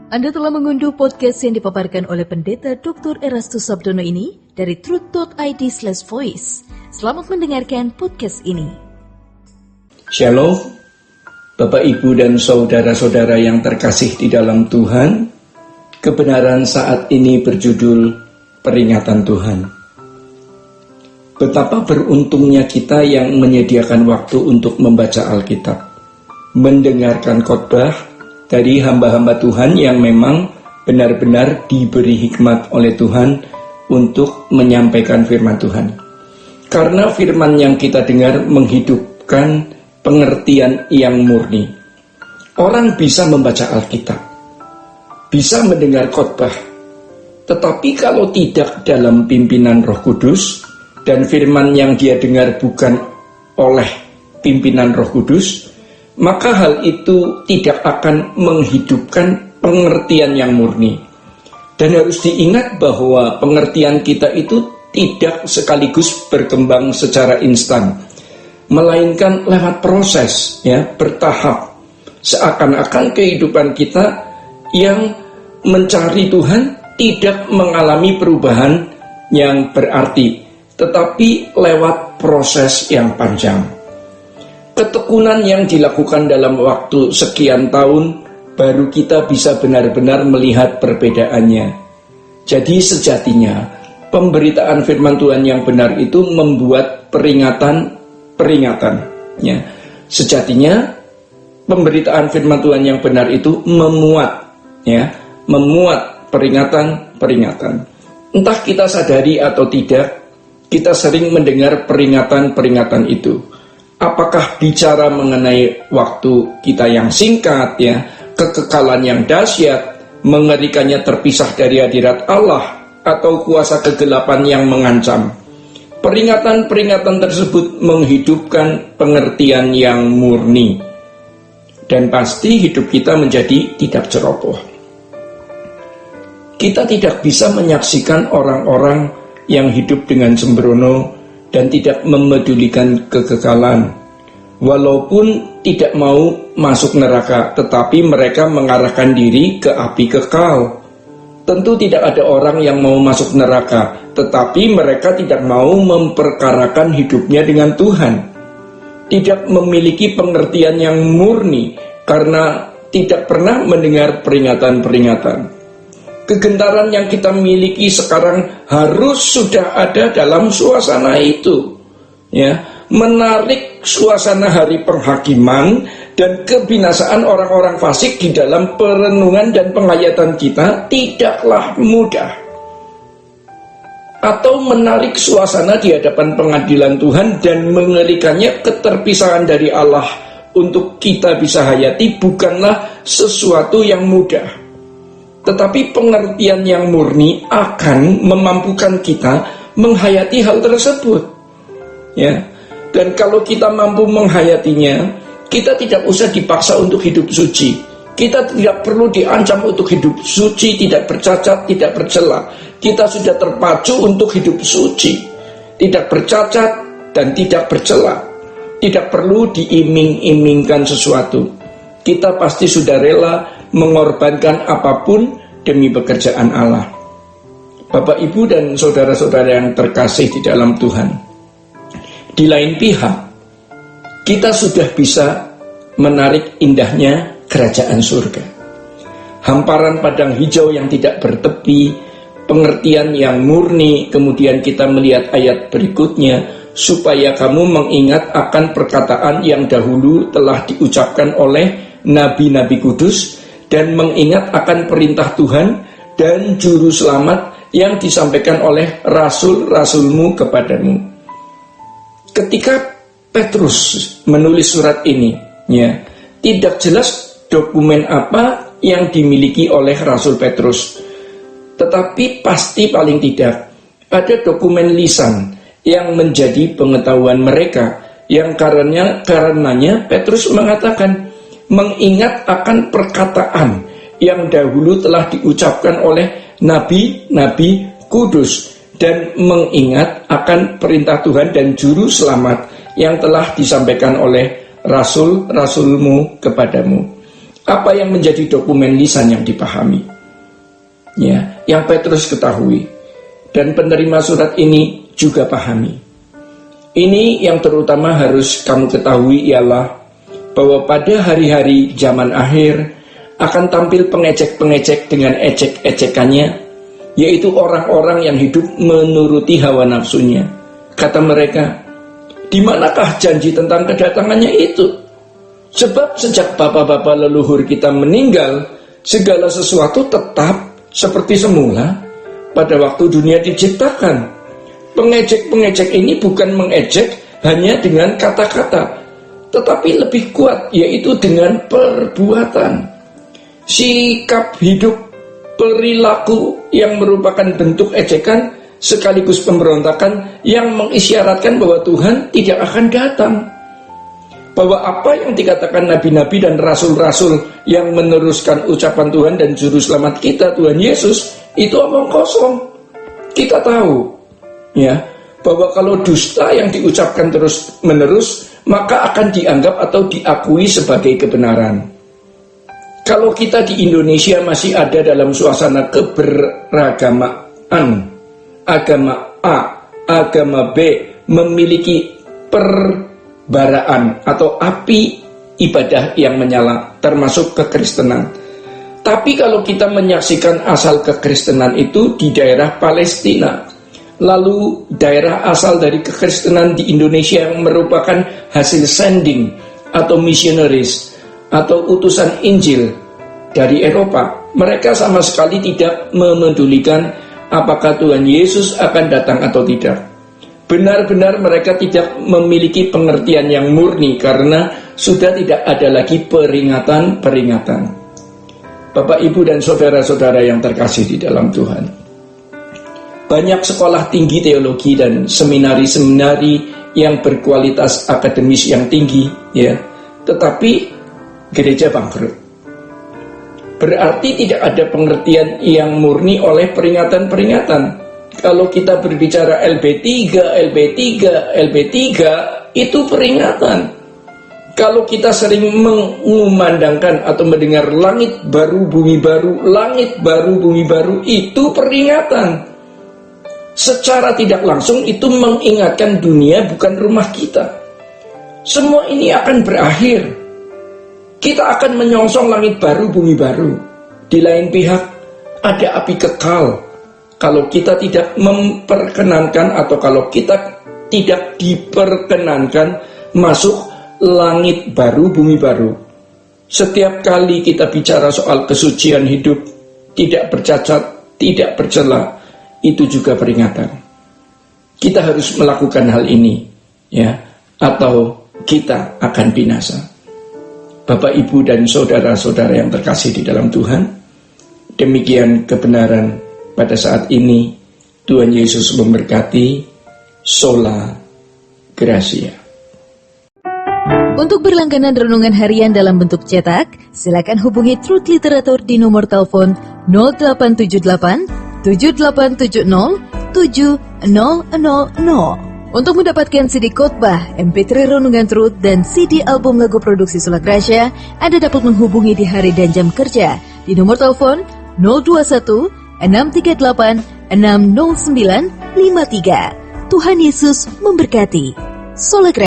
Anda telah mengunduh podcast yang dipaparkan oleh Pendeta Dr. Erastus Sabdono ini dari truth.id/voice. Selamat mendengarkan podcast ini. Shalom, Bapak, Ibu, dan saudara-saudara yang terkasih di dalam Tuhan. Kebenaran saat ini berjudul Peringatan Tuhan. Betapa beruntungnya kita yang menyediakan waktu untuk membaca Alkitab, mendengarkan khotbah dari hamba-hamba Tuhan yang memang benar-benar diberi hikmat oleh Tuhan untuk menyampaikan firman Tuhan. Karena firman yang kita dengar menghidupkan pengertian yang murni. Orang bisa membaca Alkitab, bisa mendengar khotbah, tetapi kalau tidak dalam pimpinan Roh Kudus dan firman yang dia dengar bukan oleh pimpinan Roh Kudus, maka hal itu tidak akan menghidupkan pengertian yang murni. Dan harus diingat bahwa pengertian kita itu tidak sekaligus berkembang secara instan, melainkan lewat proses, bertahap. Seakan-akan kehidupan kita yang mencari Tuhan tidak mengalami perubahan yang berarti, tetapi lewat proses yang panjang. Ketekunan yang dilakukan dalam waktu sekian tahun, baru kita bisa benar-benar melihat perbedaannya. Jadi sejatinya, pemberitaan firman Tuhan yang benar itu membuat peringatan. Sejatinya, pemberitaan firman Tuhan yang benar itu memuat peringatan. Entah kita sadari atau tidak, kita sering mendengar peringatan-peringatan itu. Apakah bicara mengenai waktu kita yang singkat, kekekalan yang dahsyat, mengerikannya terpisah dari hadirat Allah, atau kuasa kegelapan yang mengancam? Peringatan-peringatan tersebut menghidupkan pengertian yang murni, dan pasti hidup kita menjadi tidak ceroboh. Kita tidak bisa menyaksikan orang-orang yang hidup dengan sembrono dan tidak memedulikan kekekalan, walaupun tidak mau masuk neraka, tetapi mereka mengarahkan diri ke api kekal. Tentu tidak ada orang yang mau masuk neraka, tetapi mereka tidak mau memperkarakan hidupnya dengan Tuhan, tidak memiliki pengertian yang murni karena tidak pernah mendengar peringatan-peringatan. Kegentaran yang kita miliki sekarang harus sudah ada dalam suasana itu, menarik suasana hari penghakiman dan kebinasaan orang-orang fasik di dalam perenungan dan penghayatan kita tidaklah mudah. Atau menarik suasana di hadapan pengadilan Tuhan dan mengerikannya keterpisahan dari Allah untuk kita bisa hayati bukanlah sesuatu yang mudah. Tetapi pengertian yang murni akan memampukan kita menghayati hal tersebut. Dan kalau kita mampu menghayatinya, kita tidak usah dipaksa untuk hidup suci. Kita tidak perlu diancam untuk hidup suci, tidak bercacat, tidak bercela. Kita sudah terpacu untuk hidup suci, tidak bercacat dan tidak bercela. Tidak perlu diiming-imingkan sesuatu. Kita pasti sudah rela mengorbankan apapun demi pekerjaan Allah. Bapak, Ibu, dan saudara-saudara yang terkasih di dalam Tuhan, di lain pihak, kita sudah bisa menarik indahnya kerajaan surga. Hamparan padang hijau yang tidak bertepi, pengertian yang murni. Kemudian kita melihat ayat berikutnya, supaya kamu mengingat akan perkataan yang dahulu telah diucapkan oleh nabi-nabi kudus, dan mengingat akan perintah Tuhan dan juru selamat yang disampaikan oleh rasul-rasulmu kepadamu. Ketika Petrus menulis surat ini, tidak jelas dokumen apa yang dimiliki oleh Rasul Petrus, tetapi pasti paling tidak ada dokumen lisan yang menjadi pengetahuan mereka, yang karenanya Petrus mengatakan, mengingat akan perkataan yang dahulu telah diucapkan oleh nabi-nabi kudus, dan mengingat akan perintah Tuhan dan juru selamat yang telah disampaikan oleh rasul-rasulmu kepadamu. apa yang menjadi dokumen lisan yang dipahami. Ya, yang Petrus ketahui dan penerima surat ini juga pahami. Ini yang terutama harus kamu ketahui ialah bahwa pada hari-hari zaman akhir akan tampil pengecek-pengecek dengan ecek-ecekannya, yaitu orang-orang yang hidup menuruti hawa nafsunya. Kata mereka, di manakah janji tentang kedatangannya itu? Sebab sejak bapak-bapak leluhur kita meninggal, segala sesuatu tetap seperti semula pada waktu dunia diciptakan. Pengecek-pengecek ini bukan mengejek hanya dengan kata-kata, tetapi lebih kuat, yaitu dengan perbuatan. Sikap hidup, perilaku yang merupakan bentuk ejekan sekaligus pemberontakan yang mengisyaratkan bahwa Tuhan tidak akan datang. Bahwa apa yang dikatakan nabi-nabi dan rasul-rasul yang meneruskan ucapan Tuhan dan juru selamat kita, Tuhan Yesus, itu omong kosong. Kita tahu, ya, bahwa kalau dusta yang diucapkan terus-menerus, maka akan dianggap atau diakui sebagai kebenaran. Kalau kita di Indonesia masih ada dalam suasana keberagamaan, agama A, agama B memiliki perbaraan atau api ibadah yang menyala, termasuk kekristenan. Tapi kalau kita menyaksikan asal kekristenan itu di daerah Palestina, lalu daerah asal dari kekristenan di Indonesia yang merupakan hasil sending atau missionaries atau utusan Injil dari Eropa, mereka sama sekali tidak memedulikan apakah Tuhan Yesus akan datang atau tidak. Benar-benar mereka tidak memiliki pengertian yang murni karena sudah tidak ada lagi peringatan-peringatan. Bapak, Ibu, dan saudara-saudara yang terkasih di dalam Tuhan, banyak sekolah tinggi teologi dan seminari-seminari yang berkualitas akademis yang tinggi, ya, tetapi gereja bangkrut. Berarti tidak ada pengertian yang murni oleh peringatan-peringatan. Kalau kita berbicara LB3 itu peringatan. Kalau kita sering mengumandangkan atau mendengar langit baru, bumi baru, itu peringatan. Secara tidak langsung itu mengingatkan dunia bukan rumah kita. Semua ini akan berakhir. Kita akan menyongsong langit baru, bumi baru. Di lain pihak, ada api kekal. Kalau kita tidak memperkenankan atau kalau kita tidak diperkenankan masuk langit baru, bumi baru. Setiap kali kita bicara soal kesucian hidup, tidak bercacat, tidak bercela, itu juga peringatan. Kita harus melakukan hal ini, ya, atau kita akan binasa. Bapak, Ibu, dan saudara-saudara yang terkasih di dalam Tuhan, demikian kebenaran pada saat ini. Tuhan Yesus memberkati. Sola Gracia. Untuk berlangganan renungan harian dalam bentuk cetak, silakan hubungi Truth Literatur di nomor telepon 0878 7870 7000. Untuk mendapatkan CD khotbah, MP3 renungan Truth, dan CD album lagu produksi Sola Gracia, Anda dapat menghubungi di hari dan jam kerja di nomor telepon 021 638 60953. Tuhan Yesus memberkati. Sola Gracia.